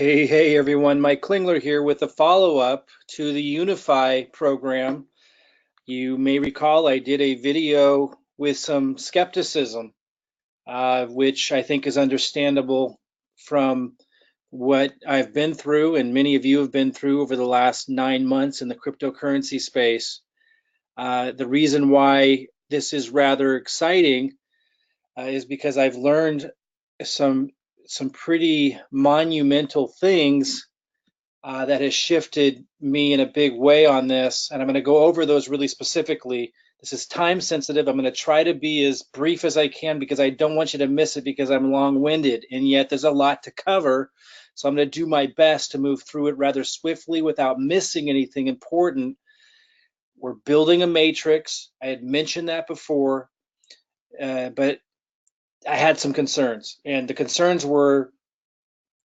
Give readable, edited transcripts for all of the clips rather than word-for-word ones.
Hey everyone, Mike Klingler here with a follow-up to the Unifii program. You may recall I did a video with some skepticism, which I think is understandable from what I've been through and many of you have been through over the last 9 months in the cryptocurrency space. The reason why this is rather exciting is because I've learned some some pretty monumental things that has shifted me in a big way on this. And I'm going to go over those really specifically. This is time sensitive. I'm going to try to be as brief as I can because I don't want you to miss it because I'm long winded. And yet there's a lot to cover. So I'm going to do my best to move through it rather swiftly without missing anything important. We're building a matrix. I had mentioned that before, but I had some concerns. And the concerns were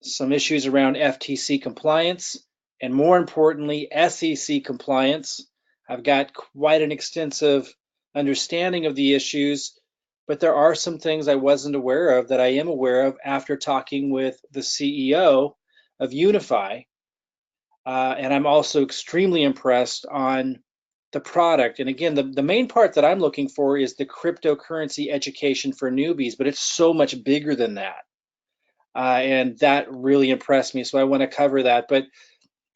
some issues around FTC compliance, and more importantly, SEC compliance. I've got quite an extensive understanding of the issues, but there are some things I wasn't aware of that I am aware of after talking with the CEO of Unifii. And I'm also extremely impressed on the product. And again, the main part that I'm looking for is the cryptocurrency education for newbies, but it's so much bigger than that. And that really impressed me. So I want to cover that. But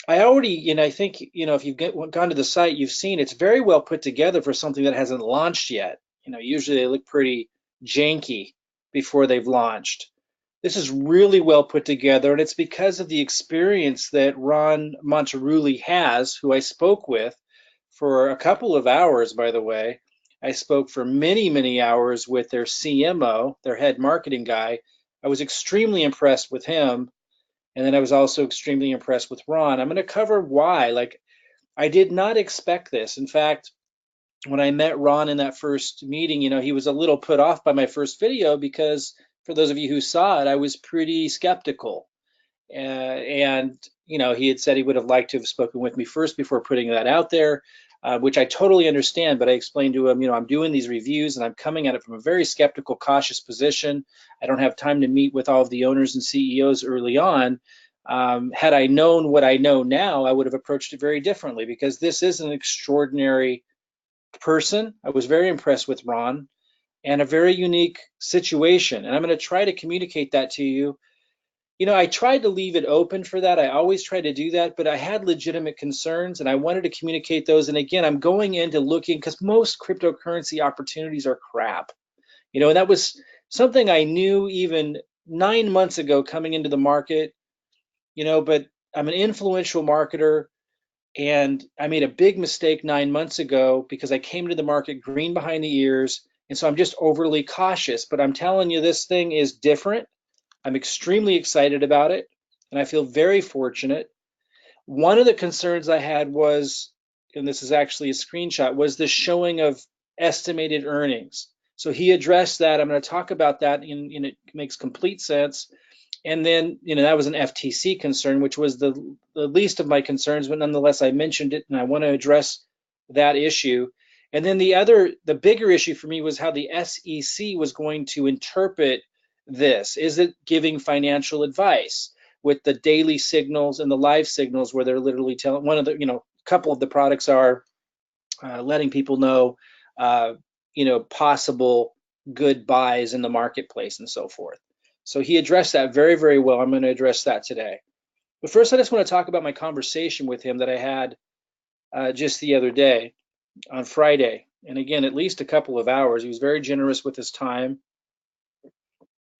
I already, I think, if you've gone to the site, you've seen it's very well put together for something that hasn't launched yet. Usually they look pretty janky before they've launched. This is really well put together, and it's because of the experience that Ron Monterulli has, who I spoke with for a couple of hours, by the way. I spoke for many, many hours with their CMO, their head marketing guy. I was extremely impressed with him. And then I was also extremely impressed with Ron. I'm going to cover why. Like, I did not expect this. In fact, when I met Ron in that first meeting, he was a little put off by my first video because for those of you who saw it, I was pretty skeptical. And he had said he would have liked to have spoken with me first before putting that out there, which I totally understand. But I explained to him, I'm doing these reviews and I'm coming at it from a very skeptical, cautious position. I don't have time to meet with all of the owners and CEOs early on. Had I known what I know now, I would have approached it very differently because this is an extraordinary person. I was very impressed with Ron and a very unique situation. And I'm going to try to communicate that to you. I tried to leave it open for that. I always try to do that, but I had legitimate concerns and I wanted to communicate those. And again, I'm going into looking because most cryptocurrency opportunities are crap. And that was something I knew even 9 months ago coming into the market, but I'm an influential marketer and I made a big mistake 9 months ago because I came to the market green behind the ears. And so I'm just overly cautious, but I'm telling you, this thing is different. I'm extremely excited about it, and I feel very fortunate. One of the concerns I had was, and this is actually a screenshot, was the showing of estimated earnings. So he addressed that. I'm going to talk about that, and it makes complete sense. And then, that was an FTC concern, which was the least of my concerns, but nonetheless, I mentioned it, and I want to address that issue. And then the bigger issue for me was how the SEC was going to interpret this. Is it giving financial advice with the daily signals and the live signals where they're literally telling a couple of the products are letting people know, possible good buys in the marketplace and so forth. So he addressed that very, very well. I'm going to address that today. But first, I just want to talk about my conversation with him that I had just the other day on Friday. And again, at least a couple of hours. He was very generous with his time.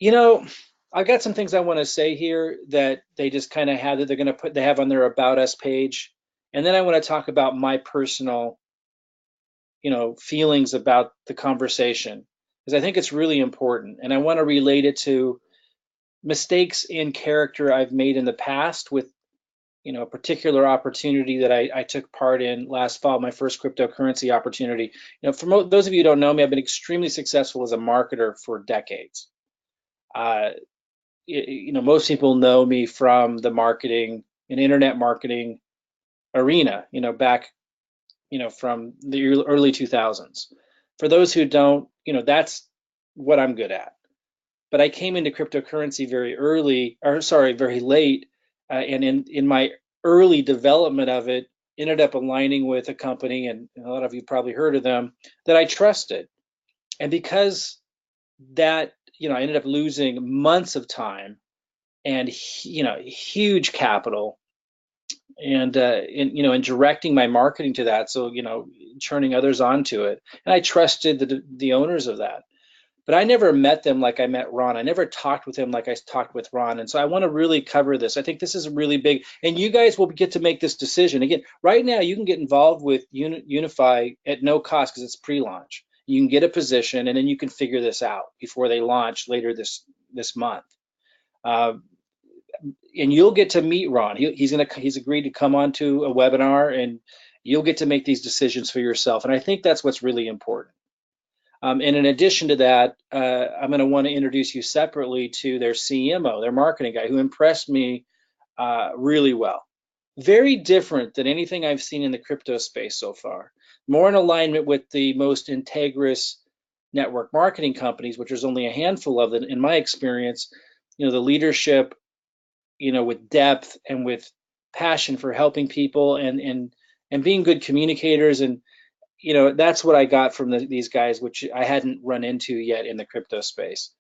I've got some things I want to say here that they just kind of have that they have on their About Us page. And then I want to talk about my personal, feelings about the conversation because I think it's really important. And I want to relate it to mistakes in character I've made in the past with, a particular opportunity that I took part in last fall, my first cryptocurrency opportunity. For those of you who don't know me, I've been extremely successful as a marketer for decades. Most people know me from the marketing and internet marketing arena, back, from the early 2000s. For those who don't, that's what I'm good at. But I came into cryptocurrency very late and in my early development of it, ended up aligning with a company, and a lot of you probably heard of them, that I trusted. And because that, I ended up losing months of time and, huge capital, and in directing my marketing to that, so turning others onto it, and I trusted the owners of that. But I never met them like I met Ron. I never talked with him like I talked with Ron. And so I want to really cover this. I think this is really big. And you guys will get to make this decision. Again, right now, you can get involved with Unifii at no cost because it's pre-launch. You can get a position, and then you can figure this out before they launch later this month. And you'll get to meet Ron. He's agreed to come onto a webinar, and you'll get to make these decisions for yourself. And I think that's what's really important. And in addition to that, I'm going to want to introduce you separately to their CMO, their marketing guy, who impressed me really well. Very different than anything I've seen in the crypto space so far. More in alignment with the most integrous network marketing companies, which there's only a handful of them in my experience. The leadership, with depth and with passion for helping people and being good communicators, and that's what I got from these guys, which I hadn't run into yet in the crypto space.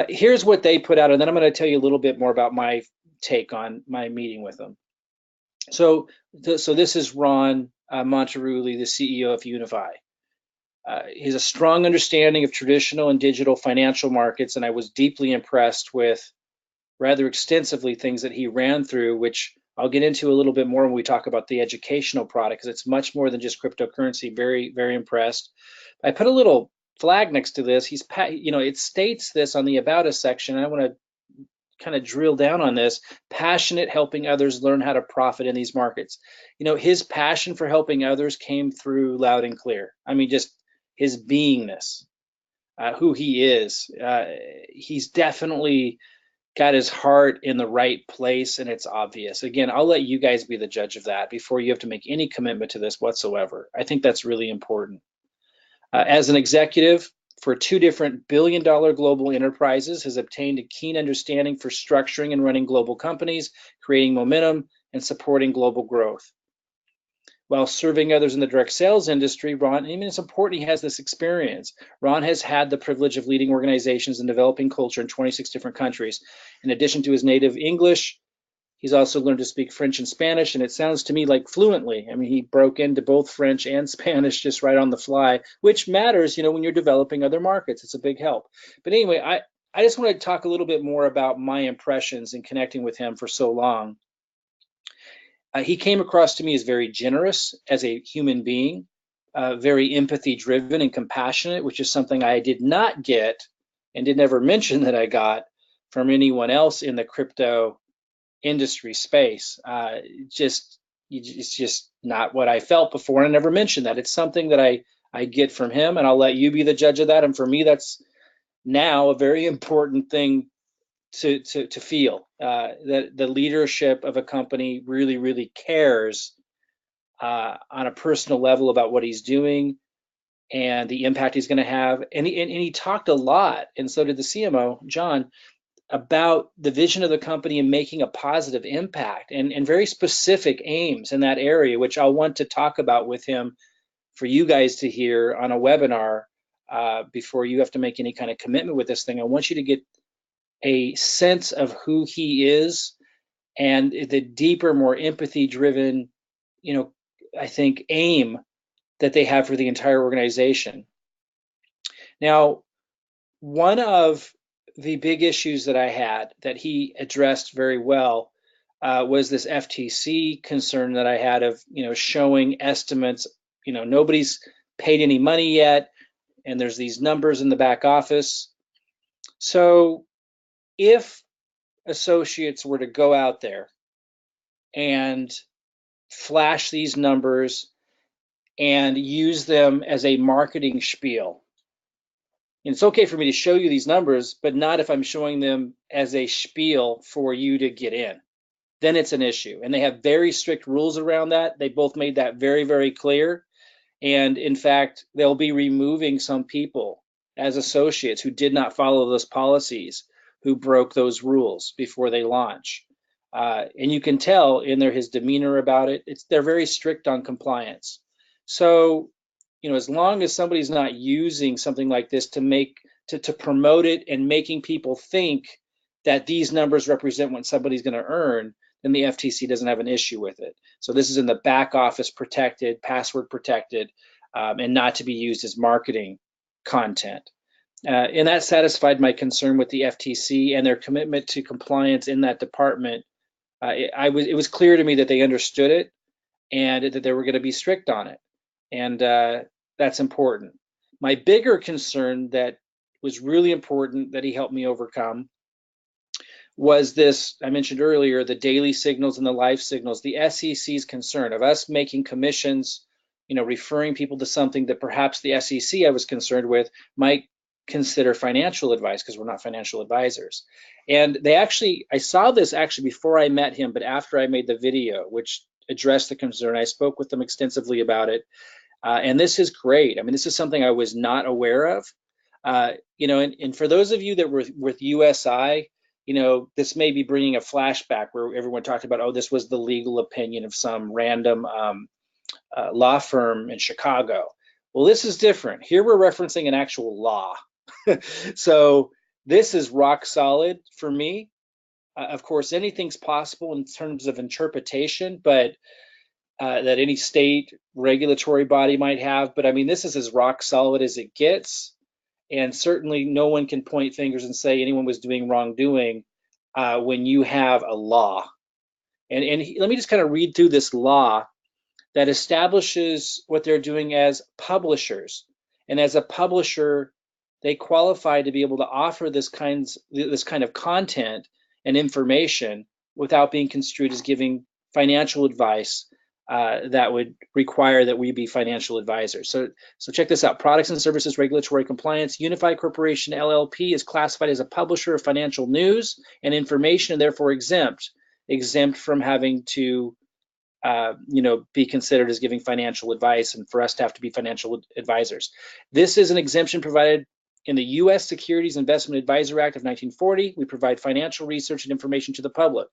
Here's what they put out, and then I'm going to tell you a little bit more about my take on my meeting with them. So this is Ron Monterulli, the CEO of Unifii. He has a strong understanding of traditional and digital financial markets, and I was deeply impressed with rather extensively things that he ran through, which I'll get into a little bit more when we talk about the educational product, because it's much more than just cryptocurrency. Very, very impressed. I put a little flag next to this. It states this on the About Us section. I want to kind of drill down on this. Passionate, helping others learn how to profit in these markets. His passion for helping others came through loud and clear. I mean, just his beingness, who he is. He's definitely got his heart in the right place, and it's obvious. Again, I'll let you guys be the judge of that before you have to make any commitment to this whatsoever. I think that's really important. As an executive for 2 different billion-dollar global enterprises, has obtained a keen understanding for structuring and running global companies, creating momentum, and supporting global growth. While serving others in the direct sales industry, Ron, it's important he has this experience. Ron has had the privilege of leading organizations and developing culture in 26 different countries. In addition to his native English, he's also learned to speak French and Spanish, and it sounds to me like fluently. I mean, he broke into both French and Spanish just right on the fly, which matters, when you're developing other markets. It's a big help. But anyway, I just want to talk a little bit more about my impressions in connecting with him for so long. He came across to me as very generous as a human being, very empathy driven and compassionate, which is something I did not get and did never mention that I got from anyone else in the crypto industry space. It's just not what I felt before, and I never mentioned that. It's something that I get from him, and I'll let you be the judge of that. And for me, that's now a very important thing to feel, that the leadership of a company really, really cares on a personal level about what he's doing and the impact he's going to have. And he talked a lot, and so did the CMO, John, about the vision of the company and making a positive impact and very specific aims in that area, which I'll want to talk about with him for you guys to hear on a webinar before you have to make any kind of commitment with this thing. I want you to get a sense of who he is and the deeper, more empathy-driven, I think, aim that they have for the entire organization. Now, one of the big issues that I had that he addressed very well was this FTC concern that I had of, showing estimates. Nobody's paid any money yet, and there's these numbers in the back office. So if associates were to go out there and flash these numbers and use them as a marketing spiel, and it's okay for me to show you these numbers, but not if I'm showing them as a spiel for you to get in. Then it's an issue. And they have very strict rules around that. They both made that very, very clear. And in fact, they'll be removing some people as associates who did not follow those policies, who broke those rules before they launch. And you can tell in his demeanor about it. They're very strict on compliance. So, as long as somebody's not using something like this to promote it and making people think that these numbers represent what somebody's going to earn, then the FTC doesn't have an issue with it. So this is in the back office protected, password protected, and not to be used as marketing content. And that satisfied my concern with the FTC and their commitment to compliance in that department. It was clear to me that they understood it and that they were going to be strict on it. And that's important. My bigger concern that was really important that he helped me overcome was this, I mentioned earlier, the daily signals and the live signals, the SEC's concern of us making commissions, referring people to something that perhaps the SEC I was concerned with might consider financial advice because we're not financial advisors. And I saw this actually before I met him, but after I made the video, which addressed the concern, I spoke with them extensively about it. And this is great. I mean, this is something I was not aware of. And for those of you that were with USI, this may be bringing a flashback where everyone talked about, oh, this was the legal opinion of some random law firm in Chicago. Well, this is different. Here we're referencing an actual law. So this is rock solid for me. Of course, anything's possible in terms of interpretation, but that any state regulatory body might have. But I mean, this is as rock solid as it gets. And certainly no one can point fingers and say anyone was doing wrongdoing when you have a law. And let me just kind of read through this law that establishes what they're doing as publishers. And as a publisher, they qualify to be able to offer this kind of content and information without being construed as giving financial advice that would require that we be financial advisors. So check this out. Products and Services Regulatory Compliance. Unifii Corporation LLP is classified as a publisher of financial news and information, and therefore exempt from having to be considered as giving financial advice and for us to have to be financial advisors. This is an exemption provided in the U.S. Securities Investment Advisor Act of 1940. We provide financial research and information to the public.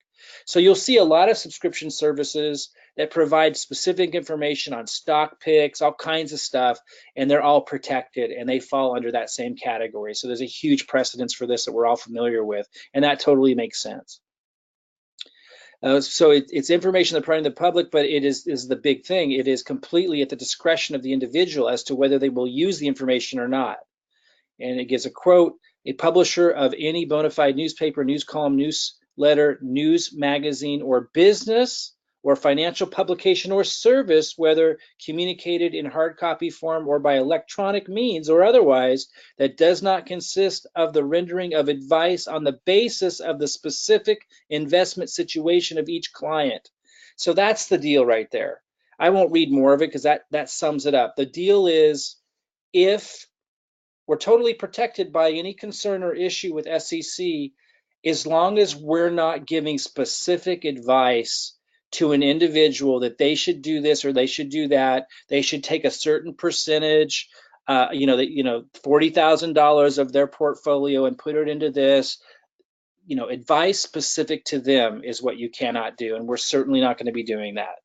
So you'll see a lot of subscription services that provide specific information on stock picks, all kinds of stuff, and they're all protected and they fall under that same category. So there's a huge precedence for this that we're all familiar with, and that totally makes sense. So it's information they're providing the public, but it is the big thing. It is completely at the discretion of the individual as to whether they will use the information or not. And it gives a quote: a publisher of any bona fide newspaper, news column, newsletter, news magazine, or business or financial publication or service, whether communicated in hard copy form or by electronic means or otherwise, that does not consist of the rendering of advice on the basis of the specific investment situation of each client. So that's the deal right there. I won't read more of it because that sums it up. The deal is, if we're totally protected by any concern or issue with SEC, as long as we're not giving specific advice to an individual that they should do this or they should do that, they should take a certain percentage, $40,000 of their portfolio and put it into this. Advice specific to them is what you cannot do, and we're certainly not going to be doing that.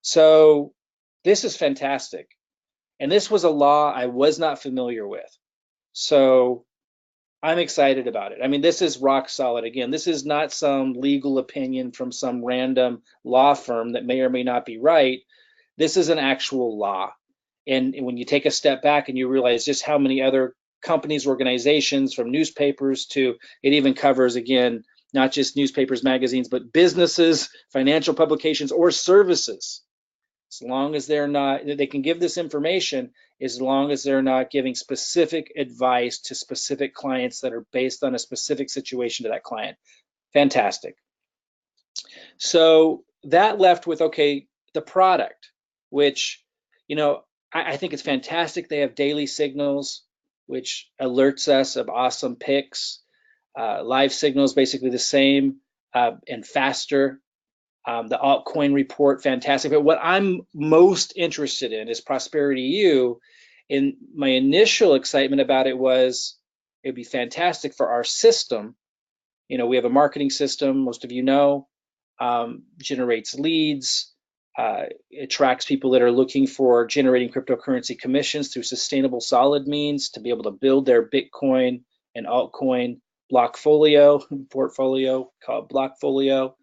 So this is fantastic. And this was a law I was not familiar with. So I'm excited about it. I mean, this is rock solid. Again, this is not some legal opinion from some random law firm that may or may not be right. This is an actual law. And when you take a step back and you realize just how many other companies, organizations, from newspapers to, it even covers, again, not just newspapers, magazines, but businesses, financial publications, or services. As long as they can give this information, as long as they're not giving specific advice to specific clients that are based on a specific situation to that client. Fantastic. So that left with, okay, the product, which, I think it's fantastic. They have daily signals, which alerts us of awesome picks. Live signals, basically the same and faster. The altcoin report, fantastic. But what I'm most interested in is Prosperity U. And my initial excitement about it was it'd be fantastic for our system. We have a marketing system, most of you know. generates leads, attracts people that are looking for generating cryptocurrency commissions through sustainable solid means to be able to build their Bitcoin and altcoin portfolio called Blockfolio.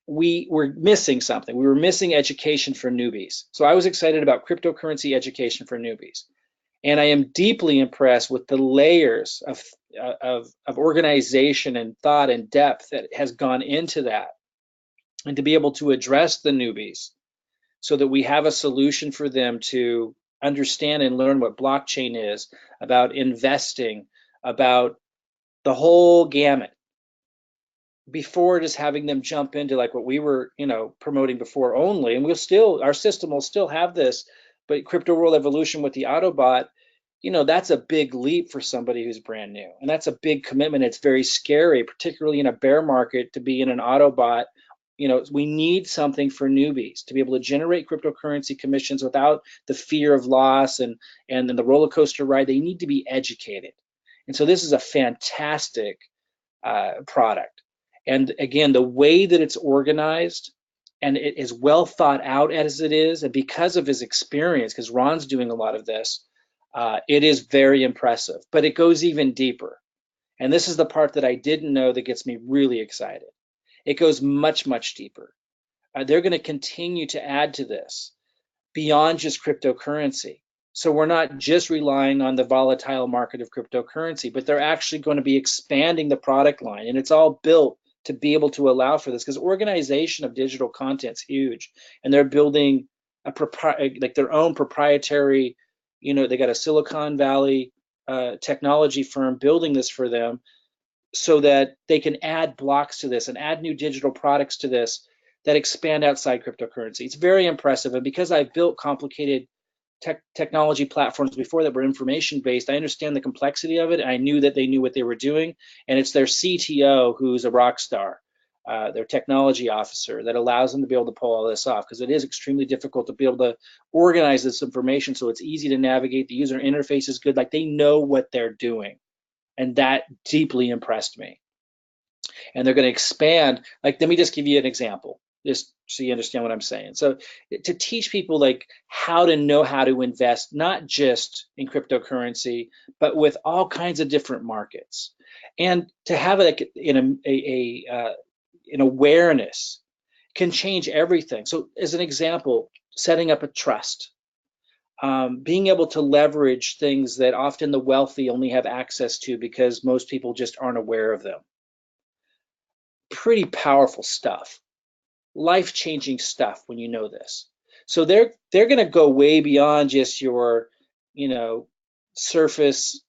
We were missing something. We were missing education for newbies. So I was excited about cryptocurrency education for newbies. And I am deeply impressed with the layers of organization and thought and depth that has gone into that. And to be able to address the newbies so that we have a solution for them to understand and learn what blockchain is, about investing, about the whole gamut, before just having them jump into like what we were, promoting before only. And our system will still have this, but crypto world evolution with the Autobot, that's a big leap for somebody who's brand new. And that's a big commitment. It's very scary, particularly in a bear market, to be in an Autobot. We need something for newbies to be able to generate cryptocurrency commissions without the fear of loss and the roller coaster ride. They need to be educated. And so this is a fantastic product. And again, the way that it's organized and it is well thought out as it is, and because of his experience, because Ron's doing a lot of this, it is very impressive, but it goes even deeper. And this is the part that I didn't know that gets me really excited. It goes much, much deeper. They're going to continue to add to this beyond just cryptocurrency. So we're not just relying on the volatile market of cryptocurrency, but they're actually going to be expanding the product line. And it's all built to be able to allow for this, because organization of digital content is huge. And they're building their own proprietary, they got a Silicon Valley technology firm building this for them so that they can add blocks to this and add new digital products to this that expand outside cryptocurrency. It's very impressive. And because I've built complicated technology platforms before that were information based, I understand the complexity of it. And I knew that they knew what they were doing. And it's their CTO who's a rock star, their technology officer, that allows them to be able to pull all this off, because it is extremely difficult to be able to organize this information so it's easy to navigate. The user interface is good. Like, they know what they're doing. And that deeply impressed me. And they're going to expand. Like, let me just give you an example, just so you understand what I'm saying. So to teach people like how to know how to invest, not just in cryptocurrency, but with all kinds of different markets, and to have like an awareness can change everything. So as an example, setting up a trust, being able to leverage things that often the wealthy only have access to because most people just aren't aware of them. Pretty powerful stuff, life-changing stuff when you know this. So they're going to go way beyond just your, surface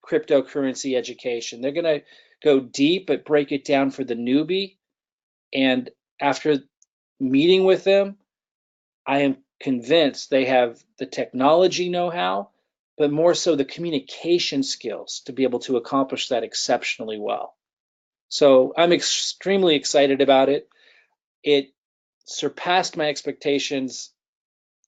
cryptocurrency education. They're going to go deep, but break it down for the newbie. And after meeting with them, I am convinced they have the technology know-how, but more so the communication skills to be able to accomplish that exceptionally well. So I'm extremely excited about it. It surpassed my expectations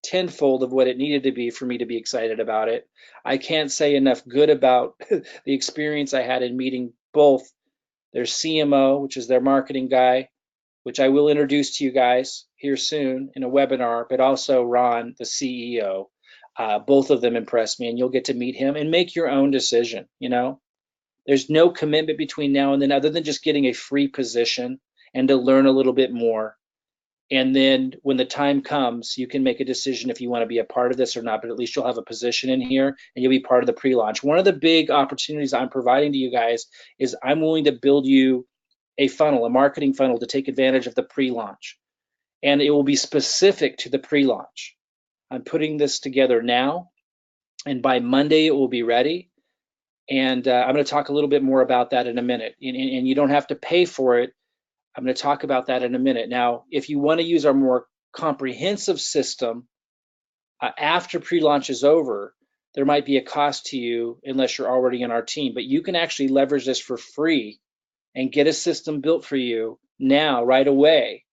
tenfold of what it needed to be for me to be excited about it. I can't say enough good about the experience I had in meeting both their CMO, which is their marketing guy, which I will introduce to you guys here soon in a webinar, but also Ron, the CEO. Both of them impressed me, and you'll get to meet him and make your own decision. There's no commitment between now and then other than just getting a free position and to learn a little bit more. And then when the time comes, you can make a decision if you want to be a part of this or not, but at least you'll have a position in here and you'll be part of the pre-launch. One of the big opportunities I'm providing to you guys is I'm willing to build you a funnel, a marketing funnel, to take advantage of the pre-launch. And it will be specific to the pre-launch. I'm putting this together now, and by Monday it will be ready. And I'm going to talk a little bit more about that in a minute. And you don't have to pay for it. I'm going to talk about that in a minute. Now, if you want to use our more comprehensive system after pre-launch is over, there might be a cost to you unless you're already in our team. But you can actually leverage this for free and get a system built for you now, right away,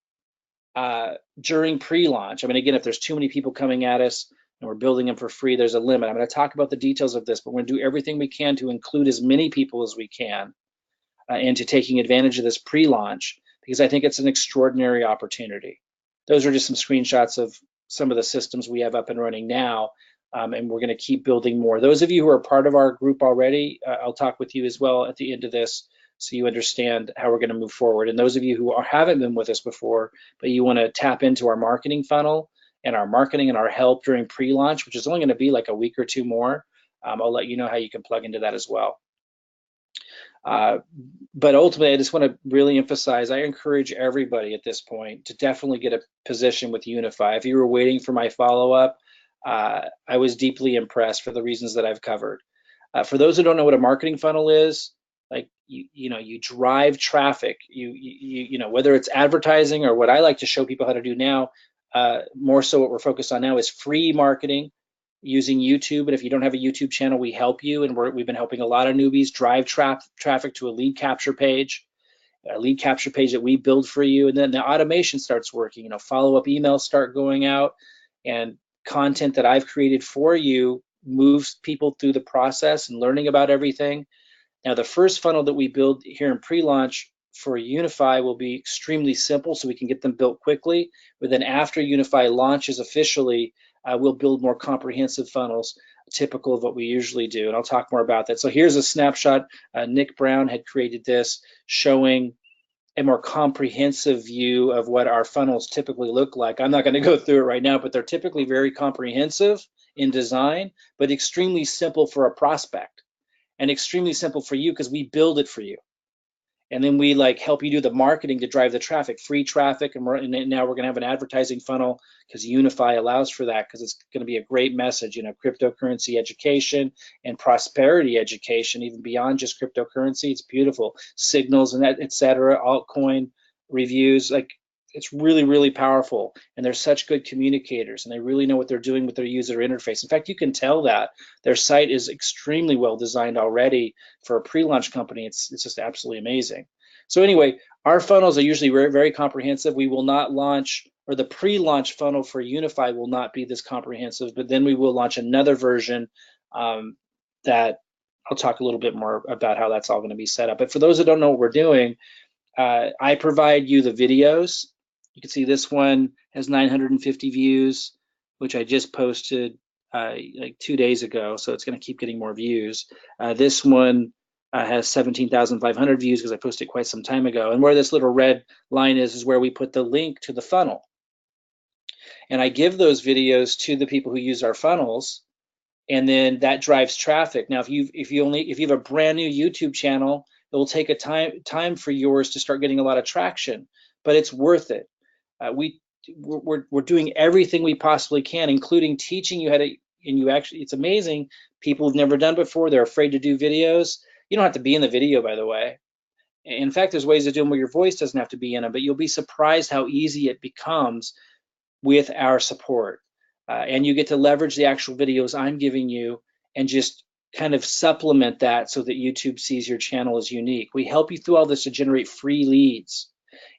during pre-launch. I mean, again, if there's too many people coming at us and we're building them for free, there's a limit. I'm going to talk about the details of this, but we're going to do everything we can to include as many people as we can into taking advantage of this pre-launch, because I think it's an extraordinary opportunity. Those are just some screenshots of some of the systems we have up and running now, and we're going to keep building more. Those of you who are part of our group already, I'll talk with you as well at the end of this so you understand how we're going to move forward. And those of you who haven't been with us before, but you want to tap into our marketing funnel and our marketing and our help during pre-launch, which is only going to be like a week or two more, I'll let you know how you can plug into that as well. But ultimately, I just want to really emphasize, I encourage everybody at this point to definitely get a position with Unifii. If you were waiting for my follow-up, I was deeply impressed for the reasons that I've covered. For those who don't know what a marketing funnel is, like you drive traffic. You know, whether it's advertising or what I like to show people how to do now. More so, what we're focused on now is free marketing using YouTube. And if you don't have a YouTube channel, we help you. And we've been helping a lot of newbies drive traffic to a lead capture page that we build for you. And then the automation starts working. You know, follow-up emails start going out, and content that I've created for you moves people through the process and learning about everything. Now, the first funnel that we build here in pre-launch for Unifii will be extremely simple, so we can get them built quickly. But then after Unifii launches officially, we'll build more comprehensive funnels, typical of what we usually do. And I'll talk more about that. So here's a snapshot. Nick Brown had created this, showing a more comprehensive view of what our funnels typically look like. I'm not going to go through it right now, but they're typically very comprehensive in design, but extremely simple for a prospect, and extremely simple for you because we build it for you. And then we like help you do the marketing to drive the traffic, free traffic. And now we're going to have an advertising funnel because Unifii allows for that, because it's going to be a great message, you know, cryptocurrency education and prosperity education, even beyond just cryptocurrency. It's beautiful. Signals and that, et cetera, altcoin reviews. Like, it's really, really powerful. And they're such good communicators, and they really know what they're doing with their user interface. In fact, you can tell that their site is extremely well designed already for a pre-launch company. It's just absolutely amazing. So anyway, our funnels are usually very, very comprehensive. We will not launch, or the pre-launch funnel for Unifii will not be this comprehensive, but then we will launch another version that I'll talk a little bit more about how that's all going to be set up. But for those that don't know what we're doing, I provide you the videos. You can see this one has 950 views, which I just posted like 2 days ago, so it's going to keep getting more views. This one has 17,500 views because I posted quite some time ago. And where this little red line is where we put the link to the funnel. And I give those videos to the people who use our funnels, and then that drives traffic. Now, if you have a brand new YouTube channel, it will take a time for yours to start getting a lot of traction, but it's worth it. We're doing everything we possibly can, including teaching you how to. And it's amazing. People who've never done before, they're afraid to do videos. You don't have to be in the video, by the way. In fact, there's ways to do them where your voice doesn't have to be in them, but you'll be surprised how easy it becomes with our support. And you get to leverage the actual videos I'm giving you and just kind of supplement that so that YouTube sees your channel as unique. We help you through all this to generate free leads.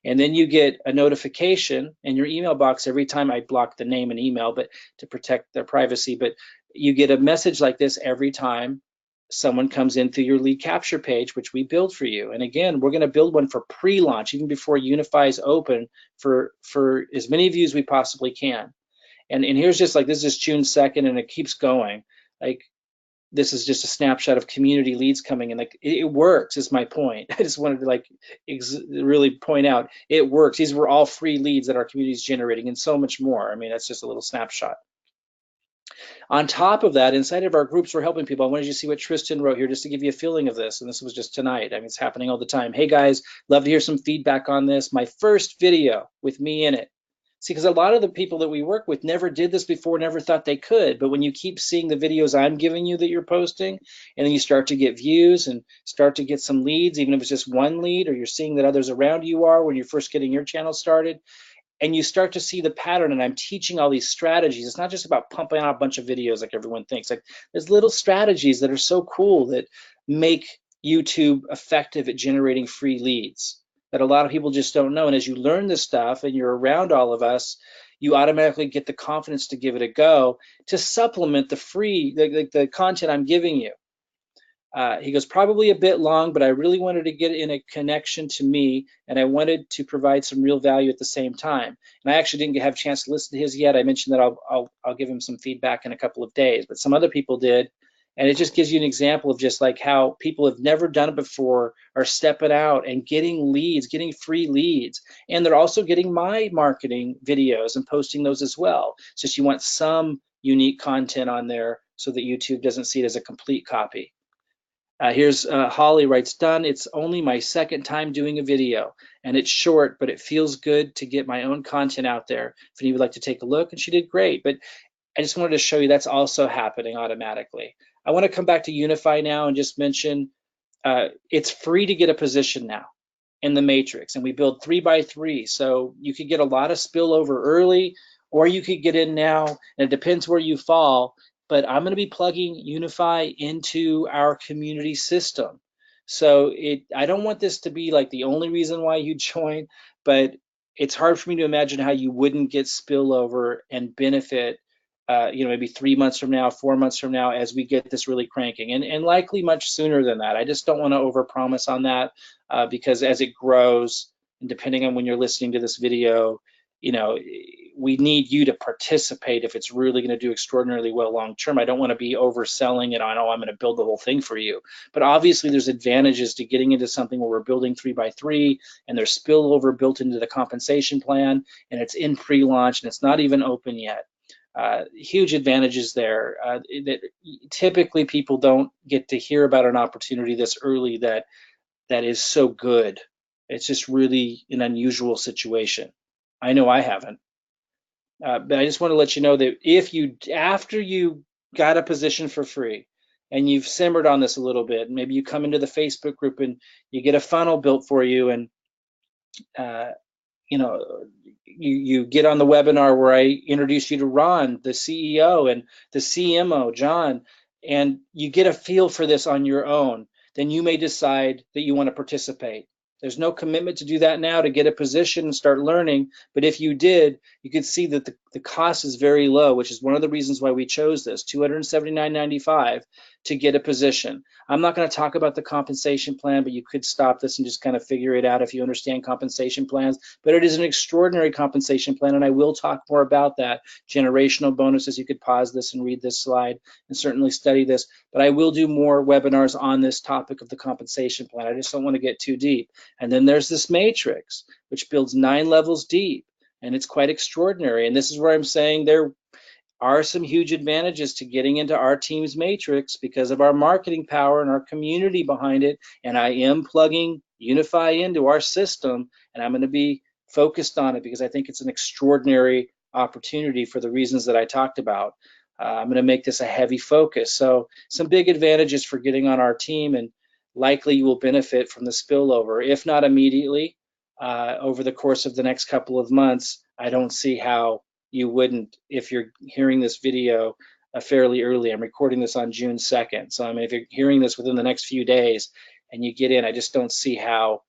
And then you get a notification in your email box every time. I block the name and email, but to protect their privacy. But you get a message like this every time someone comes in through your lead capture page, which we build for you. And again, we're going to build one for pre-launch, even before Unifii is open, for as many views we possibly can. And here's just like, this is June 2nd, and it keeps going. Like, this is just a snapshot of community leads coming in. Like, it works, is my point. I just wanted to like really point out it works. These were all free leads that our community is generating, and so much more. I mean, that's just a little snapshot. On top of that, inside of our groups, we're helping people. I wanted you to see what Tristan wrote here just to give you a feeling of this. And this was just tonight. I mean, it's happening all the time. Hey guys, love to hear some feedback on this. My first video with me in it. See, because a lot of the people that we work with never did this before, never thought they could. But when you keep seeing the videos I'm giving you that you're posting, and then you start to get views and start to get some leads, even if it's just one lead, or you're seeing that others around you are when you're first getting your channel started, and you start to see the pattern. And I'm teaching all these strategies. It's not just about pumping out a bunch of videos like everyone thinks. Like, there's little strategies that are so cool that make YouTube effective at generating free leads that a lot of people just don't know. And as you learn this stuff and you're around all of us, you automatically get the confidence to give it a go, to supplement the free, the content I'm giving you. He goes, probably a bit long, but I really wanted to get in a connection to me, and I wanted to provide some real value at the same time. And I actually didn't have a chance to listen to his yet. I mentioned that I'll give him some feedback in a couple of days, but some other people did. And it just gives you an example of just like how people have never done it before are stepping out and getting leads, getting free leads. And they're also getting my marketing videos and posting those as well. It's just you want some unique content on there so that YouTube doesn't see it as a complete copy. Here's Holly writes, done. It's only my second time doing a video, and it's short, but it feels good to get my own content out there. If any would like to take a look, and she did great. But I just wanted to show you that's also happening automatically. I want to come back to Unifii now and just mention it's free to get a position now in the matrix, and we build 3x3, so you could get a lot of spillover early, or you could get in now, and it depends where you fall. But I'm going to be plugging Unifii into our community system, so I don't want this to be like the only reason why you join, but it's hard for me to imagine how you wouldn't get spillover and benefit, maybe 3 months from now, 4 months from now, as we get this really cranking, and likely much sooner than that. I just don't want to overpromise on that, because as it grows, and depending on when you're listening to this video, we need you to participate if it's really going to do extraordinarily well long term. I don't want to be overselling it on, oh, I'm going to build the whole thing for you. But obviously there's advantages to getting into something where we're building 3x3, and there's spillover built into the compensation plan, and it's in pre-launch, and it's not even open yet. Huge advantages there that typically people don't get to hear about an opportunity this early that is so good. It's just really an unusual situation. I know I haven't. But I just want to let you know that after you got a position for free and you've simmered on this a little bit, maybe you come into the Facebook group and you get a funnel built for you, and uh, you get on the webinar where I introduce you to Ron, the CEO, and the CMO, John, and you get a feel for this on your own, then you may decide that you want to participate. There's no commitment to do that now to get a position and start learning, but if you did, you could see that the cost is very low, which is one of the reasons why we chose this, $279.95 to get a position. I'm not going to talk about the compensation plan, but you could stop this and just kind of figure it out if you understand compensation plans. But it is an extraordinary compensation plan, and I will talk more about that. Generational bonuses, you could pause this and read this slide and certainly study this, but I will do more webinars on this topic of the compensation plan. I just don't want to get too deep. And then there's this matrix, which builds 9 levels deep, and it's quite extraordinary. And this is where I'm saying there are some huge advantages to getting into our team's matrix because of our marketing power and our community behind it. And I am plugging Unifii into our system, and I'm going to be focused on it because I think it's an extraordinary opportunity for the reasons that I talked about. I'm going to make this a heavy focus. So some big advantages for getting on our team, and likely you will benefit from the spillover, if not immediately, over the course of the next couple of months. I don't see how you wouldn't if you're hearing this video fairly early. I'm recording this on June 2nd. So I mean, if you're hearing this within the next few days and you get in, I just don't see how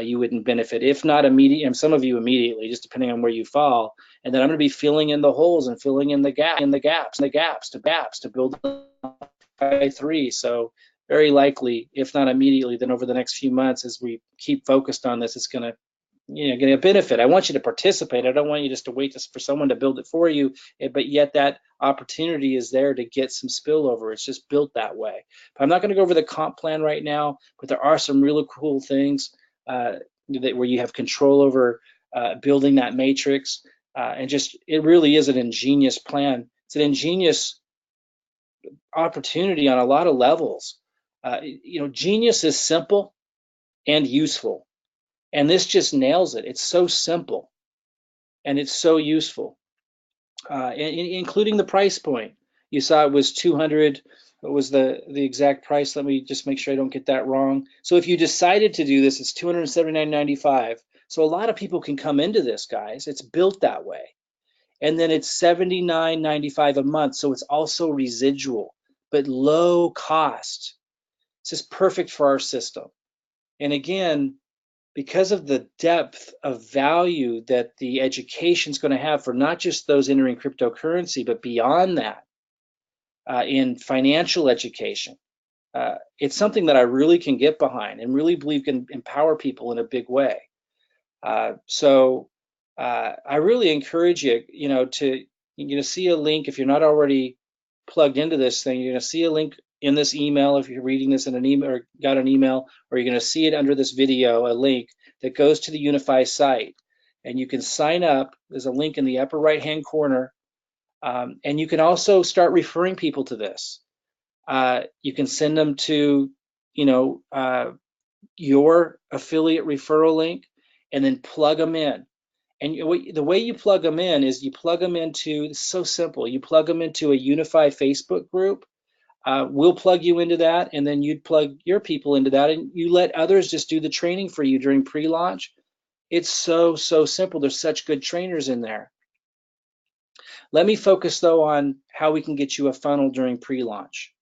you wouldn't benefit, if not immediately, and some of you immediately, just depending on where you fall. And then I'm going to be filling in the holes and filling in the gaps to build by 3. So very likely, if not immediately, then over the next few months, as we keep focused on this, it's going to getting a benefit. I want you to participate. I don't want you just to wait for someone to build it for you, but yet that opportunity is there to get some spillover. It's just built that way. But I'm not going to go over the comp plan right now, but there are some really cool things where you have control over building that matrix. And just, it really is an ingenious plan. It's an ingenious opportunity on a lot of levels. Genius is simple and useful. And this just nails it. It's so simple and it's so useful, including the price point. You saw it was 200. What was the exact price? Let me just make sure I don't get that wrong. So if you decided to do this, it's $279.95. So a lot of people can come into this, guys. It's built that way. And then it's $79.95 a month. So it's also residual, but low cost. It's just perfect for our system. And again, because of the depth of value that the education is going to have for not just those entering cryptocurrency, but beyond that, in financial education, it's something that I really can get behind and really believe can empower people in a big way. I really encourage you, you're going to see a link if you're not already plugged into this thing. You're going to see a link in this email if you're reading this in an email or got an email, or you're going to see it under this video, a link that goes to the Unifii site, and you can sign up. There's a link in the upper right-hand corner, and you can also start referring people to this. You can send them to, your affiliate referral link, and then plug them in. And the way you plug them in is you plug them into, it's so simple, you plug them into a Unifii Facebook group. We'll plug you into that, and then you'd plug your people into that, and you let others just do the training for you during pre-launch. It's so simple. There's such good trainers in there. Let me focus, though, on how we can get you a funnel during pre-launch.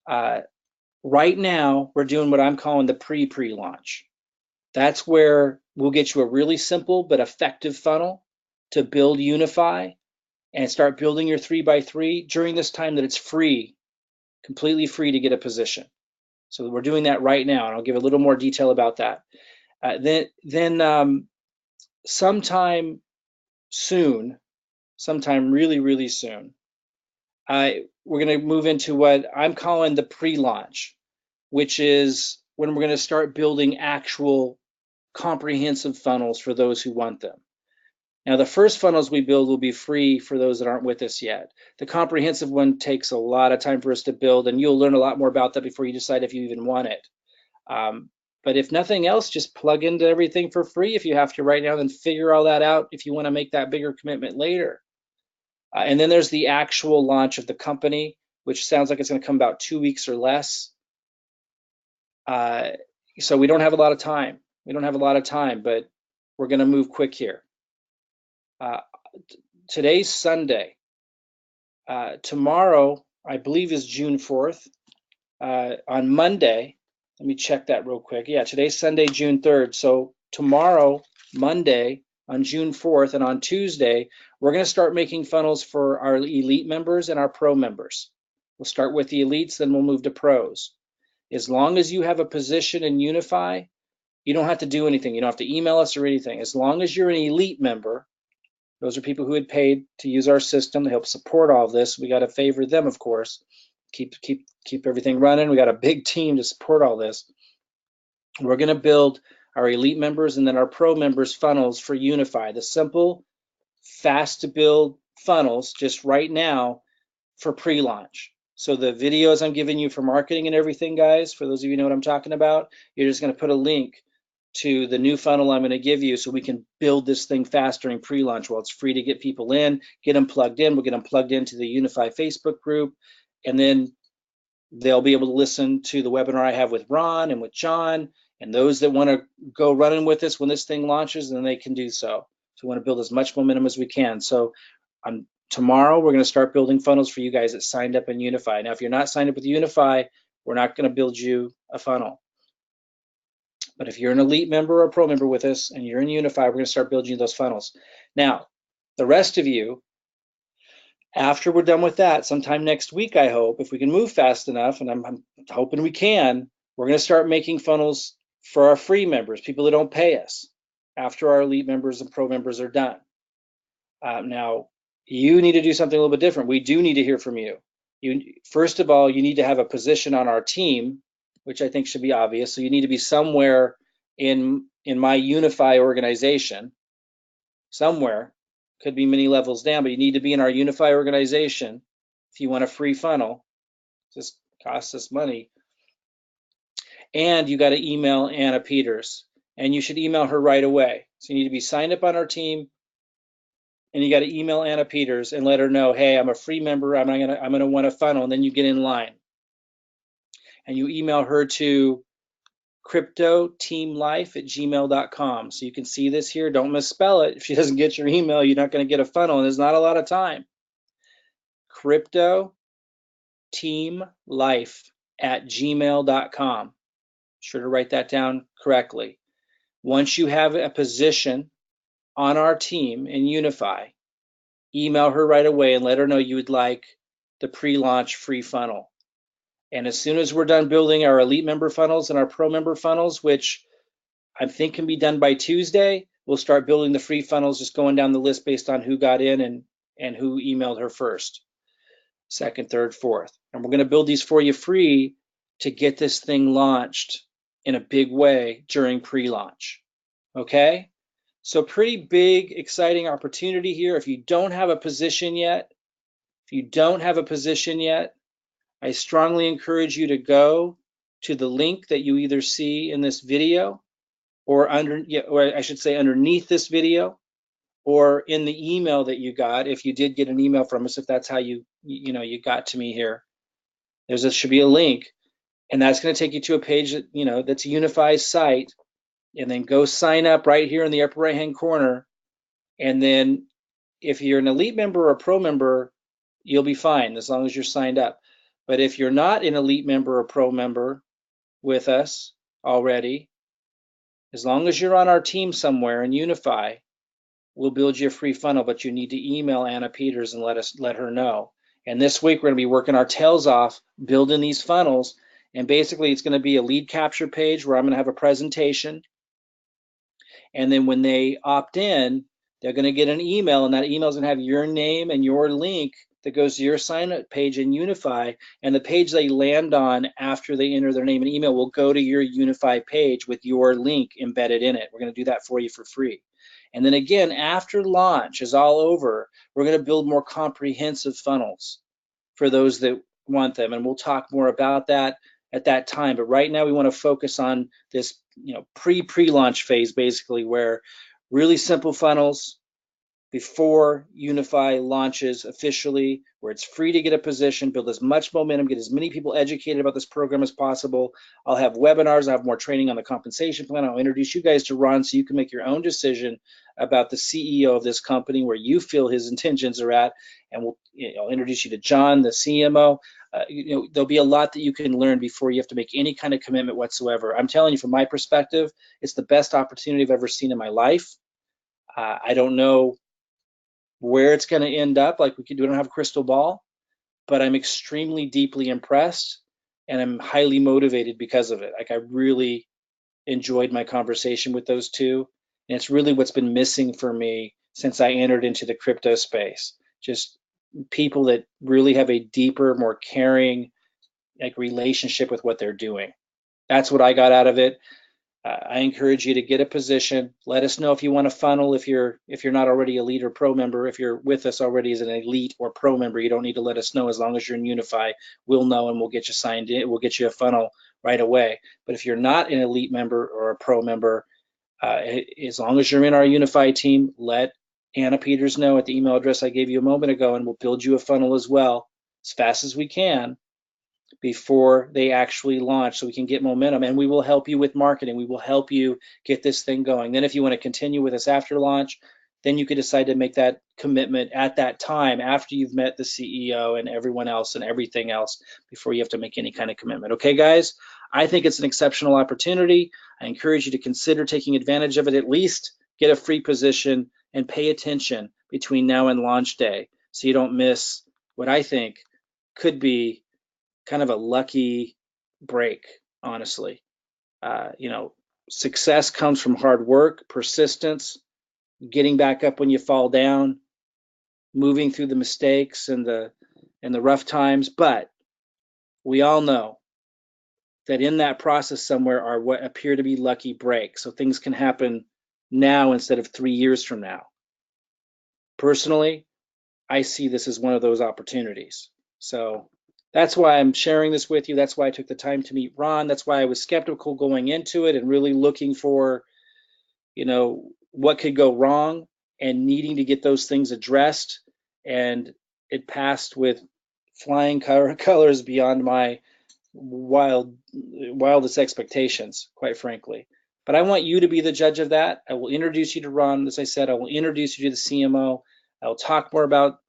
Right now, we're doing what I'm calling the pre-launch. That's where we'll get you a really simple but effective funnel to build Unifii and start building your 3x3 during this time that it's free, completely free to get a position. So we're doing that right now, and I'll give a little more detail about that. Then sometime soon, sometime really soon, we're going to move into what I'm calling the pre-launch, which is when we're going to start building actual comprehensive funnels for those who want them. Now, the first funnels we build will be free for those that aren't with us yet. The comprehensive one takes a lot of time for us to build, and you'll learn a lot more about that before you decide if you even want it. But if nothing else, just plug into everything for free if you have to right now, then figure all that out if you want to make that bigger commitment later. And then there's the actual launch of the company, which sounds like it's going to come about 2 weeks or less. So we don't have a lot of time. We don't have a lot of time, but we're going to move quick here. Today's Sunday. Tomorrow, I believe, is June 4th. On Monday, let me check that real quick. Yeah, today's Sunday, June 3rd. So tomorrow, Monday, on June 4th, and on Tuesday, we're going to start making funnels for our elite members and our pro members. We'll start with the elites, then we'll move to pros. As long as you have a position in Unifii, you don't have to do anything. You don't have to email us or anything. As long as you're an elite member, those are people who had paid to use our system to help support all of this. We got to favor them, of course. Keep everything running. We got a big team to support all this. We're going to build our elite members and then our pro members funnels for Unifii. The simple, fast to build funnels just right now for pre-launch. So the videos I'm giving you for marketing and everything, guys, for those of you who know what I'm talking about, you're just going to put a link to the new funnel I'm going to give you so we can build this thing fast during pre-launch while it's free to get people in, get them plugged in. We'll get them plugged into the Unifii Facebook group, and then they'll be able to listen to the webinar I have with Ron and with John, and those that want to go running with us when this thing launches, then they can do so. So we want to build as much momentum as we can. So tomorrow, we're going to start building funnels for you guys that signed up in Unifii. Now, if you're not signed up with Unifii, we're not going to build you a funnel. But if you're an elite member or a pro member with us and you're in Unifii, we're going to start building you those funnels. Now, the rest of you, after we're done with that, sometime next week, I hope, if we can move fast enough, and I'm hoping we can, we're going to start making funnels for our free members, people that don't pay us, after our elite members and pro members are done. Now, you need to do something a little bit different. We do need to hear from you. First of all, you need to have a position on our team, which I think should be obvious. So you need to be somewhere in my Unifii organization, somewhere. Could be many levels down, but you need to be in our Unifii organization if you want a free funnel. Just costs us money. And you got to email Anna Peters, and you should email her right away. So you need to be signed up on our team, and you got to email Anna Peters and let her know, hey, I'm a free member. I'm gonna want a funnel, and then you get in line. And you email her to cryptoteamlife@gmail.com. So you can see this here. Don't misspell it. If she doesn't get your email, you're not going to get a funnel, and there's not a lot of time. cryptoteamlife@gmail.com. Sure to write that down correctly. Once you have a position on our team in Unifii, email her right away and let her know you would like the pre-launch free funnel. And as soon as we're done building our elite member funnels and our pro member funnels, which I think can be done by Tuesday, we'll start building the free funnels, just going down the list based on who got in and who emailed her first, second, third, fourth. And we're going to build these for you free to get this thing launched in a big way during pre-launch. Okay? So pretty big, exciting opportunity here. If you don't have a position yet, I strongly encourage you to go to the link that you either see in this video or I should say underneath this video, or in the email that you got, if you did get an email from us, if that's how you got to me here. Should be a link, and that's going to take you to a page that, that's Unifii's site, and then go sign up right here in the upper right hand corner. And then if you're an elite member or a pro member, you'll be fine as long as you're signed up. But if you're not an elite member or pro member with us already, as long as you're on our team somewhere in Unifii, we'll build you a free funnel, but you need to email Anna Peters and let her know. And this week we're going to be working our tails off building these funnels. And basically it's going to be a lead capture page where I'm going to have a presentation. And then when they opt in, they're going to get an email, and that email is going to have your name and your link that goes to your sign up page in Unifii. And the page they land on after they enter their name and email will go to your Unifii page with your link embedded in it. We're going to do that for you for free. And then again, after launch is all over, we're going to build more comprehensive funnels for those that want them. And we'll talk more about that at that time. But right now we want to focus on this, pre-launch phase, basically, where really simple funnels before Unifii launches officially, where it's free to get a position, build as much momentum, get as many people educated about this program as possible. I'll have webinars, I'll have more training on the compensation plan. I'll introduce you guys to Ron so you can make your own decision about the CEO of this company, where you feel his intentions are at. And I'll introduce you to John, the CMO. There'll be a lot that you can learn before you have to make any kind of commitment whatsoever. I'm telling you, from my perspective, it's the best opportunity I've ever seen in my life. I don't know where it's going to end up. We don't have a crystal ball, but I'm extremely deeply impressed, and I'm highly motivated because of it. I really enjoyed my conversation with those two, and it's really what's been missing for me since I entered into the crypto space. Just people that really have a deeper, more caring, relationship with what they're doing. That's what I got out of it. I encourage you to get a position. Let us know if you want a funnel. If you're not already a elite or pro member, if you're with us already as an elite or pro member, you don't need to let us know. As long as you're in Unifii, we'll know and we'll get you signed in. We'll get you a funnel right away. But if you're not an elite member or a pro member, as long as you're in our Unifii team, let Anna Peters know at the email address I gave you a moment ago, and we'll build you a funnel as well as fast as we can before they actually launch, so we can get momentum. And we will help you with marketing. We will help you get this thing going. Then if you want to continue with us after launch, then you could decide to make that commitment at that time after you've met the CEO and everyone else and everything else, before you have to make any kind of commitment. Okay, guys, I think it's an exceptional opportunity. I encourage you to consider taking advantage of it. At least get a free position and pay attention between now and launch day, so you don't miss what I think could be kind of a lucky break, honestly. Success comes from hard work, persistence, getting back up when you fall down, moving through the mistakes and the rough times. But we all know that in that process somewhere are what appear to be lucky breaks. So things can happen now instead of 3 years from now. Personally, I see this as one of those opportunities. So that's why I'm sharing this with you. That's why I took the time to meet Ron. That's why I was skeptical going into it and really looking for, what could go wrong and needing to get those things addressed. And it passed with flying colors beyond my wildest expectations, quite frankly. But I want you to be the judge of that. I will introduce you to Ron. As I said, I will introduce you to the CMO. I will talk more about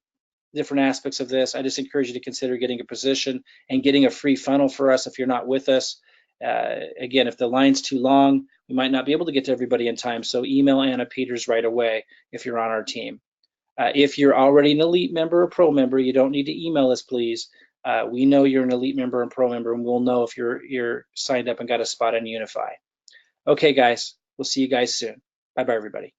different aspects of this. I just encourage you to consider getting a position and getting a free funnel for us if you're not with us. Again, if the line's too long, we might not be able to get to everybody in time. So email Anna Peters right away if you're on our team. If you're already an elite member or pro member, you don't need to email us, please. We know you're an elite member and pro member, and we'll know if you're signed up and got a spot on Unifii. Okay, guys, we'll see you guys soon. Bye bye, everybody.